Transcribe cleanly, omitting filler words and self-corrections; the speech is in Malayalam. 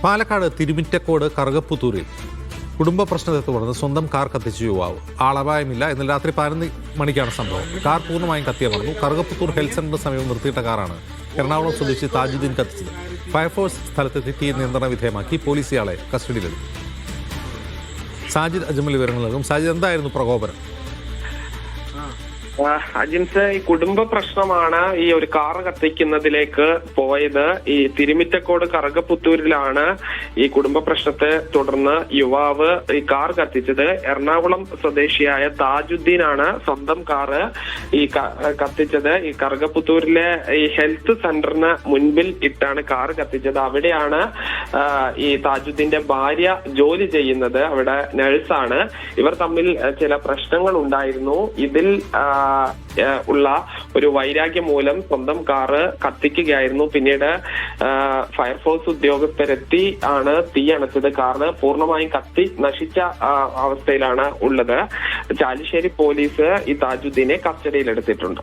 പാലക്കാട് തിരുമിറ്റക്കോട് കറുകപ്പുത്തൂരിൽ കുടുംബ പ്രശ്നത്തെ തുടർന്ന് സ്വന്തം കാർ കത്തിച്ച യുവാവ്. ആളപായമില്ല. ഇന്നലെ രാത്രി 11 മണിക്കാണ് സംഭവം. കാർ പൂർണ്ണമായും കത്തിയമർന്നു. കറുകപ്പുത്തൂർ ഹെൽത്ത് സെന്ററിന് സമീപം നിർത്തിയിട്ട കാറാണ് എറണാകുളം സ്വദേശി താജുദ്ദീൻ കത്തിച്ചത്. ഫയർഫോഴ്സ് സ്ഥലത്തെത്തി തീ നിയന്ത്രണ വിധേയമാക്കി. പോലീസ് ഇയാളെ കസ്റ്റഡിയിലെടുത്തു. സാജിദ് അജ്മൽ വിവരങ്ങൾ നൽകും. സാജിദ്, എന്തായിരുന്നു പ്രകോപനം? അജിൻസ്, ഈ കുടുംബ പ്രശ്നമാണ് ഈ ഒരു കാർ കത്തിക്കുന്നതിലേക്ക് പോയത്. ഈ തിരുമിറ്റക്കോട് കറുകപ്പുത്തൂരിലാണ് ഈ കുടുംബ പ്രശ്നത്തെ തുടർന്ന് യുവാവ് ഈ കാർ കത്തിച്ചത്. എറണാകുളം സ്വദേശിയായ താജുദ്ദീനാണ് സ്വന്തം കാറ് ഈ കത്തിച്ചത്. ഈ കറുകപ്പുത്തൂരിലെ ഈ ഹെൽത്ത് സെന്ററിന് മുൻപിൽ ഇട്ടാണ് കാർ കത്തിച്ചത്. അവിടെയാണ് ഈ താജുദ്ദീന്റെ ഭാര്യ ജോലി ചെയ്യുന്നത്. അവിടെ നഴ്സാണ്. ഇവർ തമ്മിൽ ചില പ്രശ്നങ്ങൾ ഉണ്ടായിരുന്നു. ഇതിൽ ഉള്ള ഒരു വൈരാഗ്യം മൂലം സ്വന്തം കാറ് കത്തിക്കുകയായിരുന്നു. പിന്നീട് ഫയർഫോഴ്സ് ഉദ്യോഗസ്ഥരെത്തി ആണ് തീ അണച്ചത്. കാറിന് പൂർണ്ണമായും കത്തി നശിച്ച അവസ്ഥയിലാണ് ഉള്ളത്. ചാലിശ്ശേരി പോലീസ് ഈ താജുദ്ദീനെ കസ്റ്റഡിയിലെടുത്തിട്ടുണ്ട്.